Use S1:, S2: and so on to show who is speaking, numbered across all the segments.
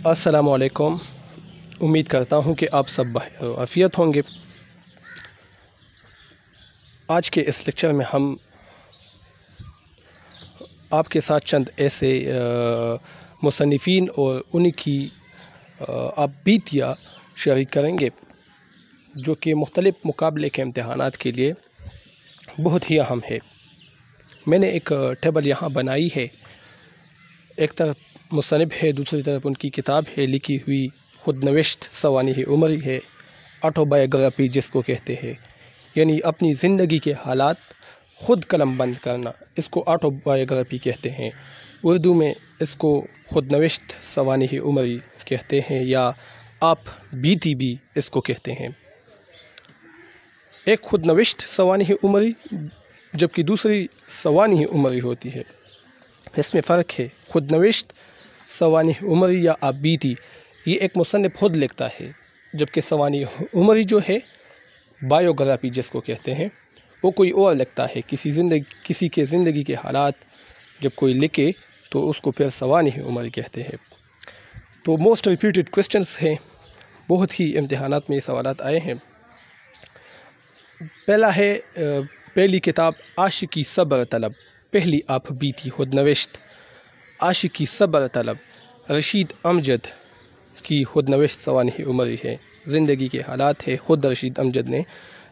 S1: अस्सलाम वालेकुम। उम्मीद करता हूँ कि आप सब आफ़ियत होंगे। आज के इस लेक्चर में हम आपके साथ चंद ऐसे मुसन्निफ़ीन और उनकी बीतियाँ शेयर करेंगे जो कि मुख्तलिफ़ मुकाबले के इम्तहानात के लिए बहुत ही अहम है। मैंने एक टेबल यहाँ बनाई है, एक तरफ मुसन्निफ़ है, दूसरी तरफ उनकी किताब है, लिखी हुई खुद नविश्त सवानिह उमरी है, ऑटोबायोग्राफी जिसको कहते हैं, यानी अपनी ज़िंदगी के हालात ख़ुद कलम बंद करना, इसको ऑटोबायोग्राफी कहते हैं। उर्दू में इसको खुद नविश्त सवानिह उमरी कहते हैं या आप बीती भी इसको कहते हैं। एक खुद नविश्त सवानिह उमरी जबकि दूसरी सवानिह उमरी होती है, इसमें फ़र्क है। खुद नविश्त सवानिह उमरी या आप बीती ये एक मुसन्निफ़ खुद लिखता है, जबकि सवानिह उमरी जो है बायोग्राफी जिसको कहते हैं वो कोई और लिखता है। किसी के ज़िंदगी के हालात जब कोई लिखे तो उसको फिर सवानिह उमरी कहते हैं। तो मोस्ट रिपीटेड क्वेश्चंस हैं, बहुत ही इम्तिहानात में सवालात आए हैं। पहला है पहली किताब आशिकी सब्र तलब, पहली आप बीती खुद नविश्त आशिकी सब्र तलब रशीद अमजद की खुद नविश्त सवानिह उमरी है। ज़िंदगी के हालात है, ख़ुद रशीद अमजद ने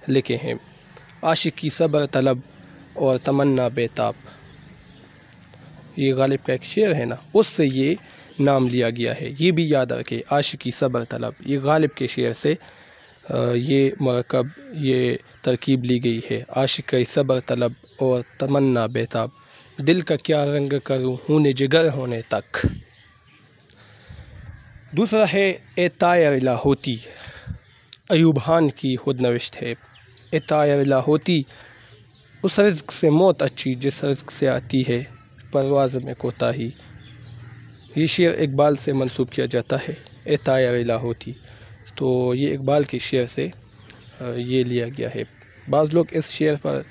S1: लिखे हैं। आशिकी सब्र तलब और तमन्ना बेताब, ये गालिब का एक शेर है ना, उससे ये नाम लिया गया है। ये भी याद रखें, आशिकी सब्र तलब ये गालिब के शेर से ये मरकब ये तरकीब ली गई है। आशिकी सब्र तलब और तमन्ना बेताब, दिल का क्या रंग करूँ खून जिगर होने तक। दूसरा है ए तायर लाहोती, अयूब खान की खुद नविश्त है। ए तायर लाहोती, उस रिज़्क़ से मौत अच्छी जिस रिज़्क़ से आती है परवाज़ में कोताही। ये शेर इकबाल से मंसूब किया जाता है, ए तायर लाहोती, तो ये इकबाल के शेर से ये लिया गया है। बाज़ लोग इस शेर पर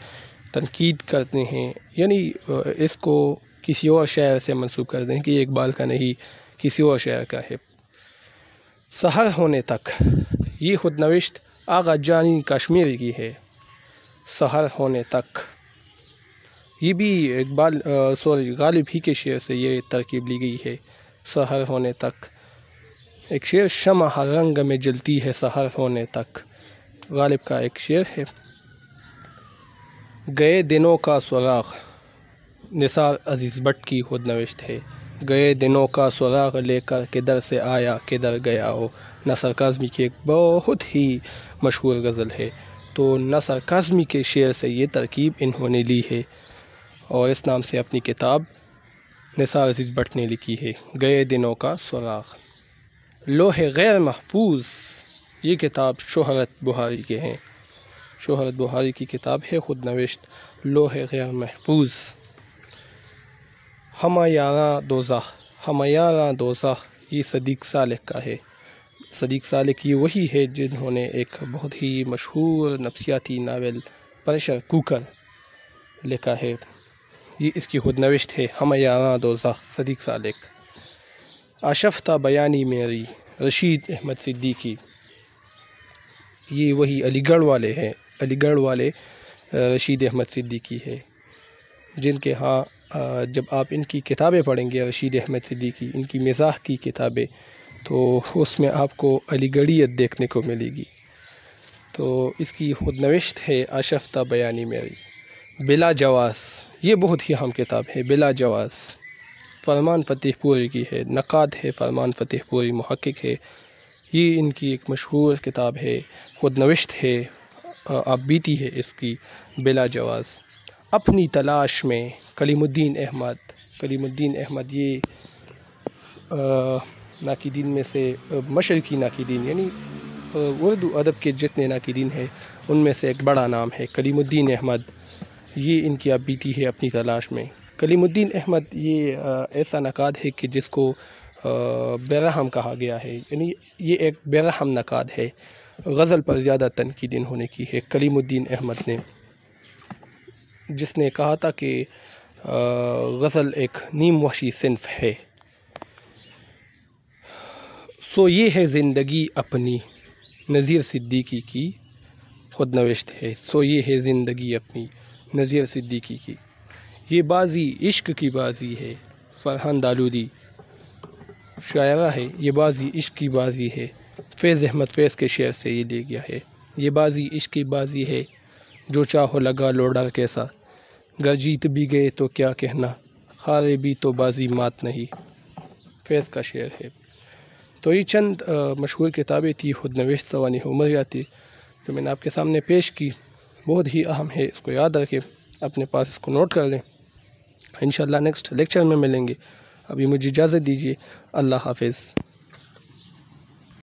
S1: तनकीद करते हैं, यानी इसको किसी और शायर से मंसूब करते हैं कि ये इकबाल का नहीं किसी और शायर का है। सहर होने तक, ये खुद नविश्त आगा जानी कश्मीरी की है। सहर होने तक ये भी इकबाल गालिब ही के शेर से ये तरकीब ली गई है। सहर होने तक एक शेर, शम्अ हर रंग में जलती है सहर होने तक, गालिब का एक शेर है। गए दिनों का सुराग, निसार अज़ीज़ भट्ट की खुद नविश्त है। गए दिनों का सुराग लेकर किधर से आया किधर गया हो, नसर काज़मी की एक बहुत ही मशहूर गज़ल है। तो नसर काज़मी के शेर से ये तरकीब इन्होंने ली है और इस नाम से अपनी किताब निसार अज़ीज़ भट्ट ने लिखी है, गए दिनों का सुराग। लोहे गैर महफूज, ये किताब शोहरत बुहारी के हैं। शोहरत बुहारी की किताब है खुद नविश्त लोहे गैर महफूज। हमायारा दोज़ख, हमायारा दोज़ख ये सदीक़ सालेह का है। सदीक़ सालेह की वही है जिन्होंने एक बहुत ही मशहूर नफ्सियाती नावल प्रेशर कुकर लिखा है। ये इसकी खुद नविश्त है, हमायारा दोज़ख सदीक़ सालेह। आशफ्ता बयानी मेरी, रशीद अहमद सिद्दीकी, ये वही अलीगढ़ वाले हैं, अलीगढ़ वाले रशीद अहमद सिद्दीकी है, जिनके यहाँ जब आप इनकी किताबें पढ़ेंगे रशीद अहमद सिद्दीकी, इनकी मिज़ाह की किताबें, तो उसमें आपको अलीगढ़ियत देखने को मिलेगी। तो इसकी खुद नविश्त है आशफ्ता बयानी मेरी। बिला जवाज़, ये बहुत ही अहम किताब है। बिला जवाज़ फरमान फ़तेहपुरी की है, नक़ाद है फरमान फ़तेहपुरी, मुहक्किक है। ये इनकी एक मशहूर किताब है, खुद नविश्त है, आप बीती है इसकी बिला जवाज़। अपनी तलाश में कलीमुद्दीन अहमद, कलीमुद्दीन अहमद ये नाक़िदीन में से मशरिकी नाक़िदीन, यानी उर्दू अदब के जितने नाक़िदीन हैं उनमें से एक बड़ा नाम है कलीमुद्दीन अहमद। ये इनकी आप बीती है अपनी तलाश में। कलीमुद्दीन अहमद ये ऐसा नक़ाद है कि जिसको बेरहम कहा गया है, यानी ये एक बेरहम नक़ाद है। गज़ल पर ज़्यादा तनकीद इन्होंने की है कलीमुद्दीन अहमद ने, जिसने कहा था कि गज़ल एक नीम वहशी सिन्फ़ है। سو یہ ہے زندگی اپنی، نذیر صدیقی کی خود نوشت ہے. سو یہ ہے زندگی اپنی، نذیر صدیقی کی. یہ بازی عشق کی بازی ہے، فرحان دالودی شاعرہ ہے. یہ بازی عشق کی بازی ہے، فیض احمد فیض کے شعر سے یہ لے گیا ہے. یہ بازی عشق کی بازی ہے، جو چاہو لگا لو ڈر کیسا، گر جیت بھی گئے تو کیا کہنا، ہارے بھی تو بازی مات نہیں. فیض کا شعر ہے. تو یہ چند مشہور کتابیں تھی خود نوشت سوانح عمریاتی جو میں نے آپ کے سامنے پیش کی. بہت ہی اہم ہے، اس کو یاد رکھیں، اپنے پاس اس کو نوٹ کر لیں. انشاءاللہ نیکسٹ لیکچر میں ملیں گے. ابھی مجھے اجازت دیجیے. اللہ حافظ.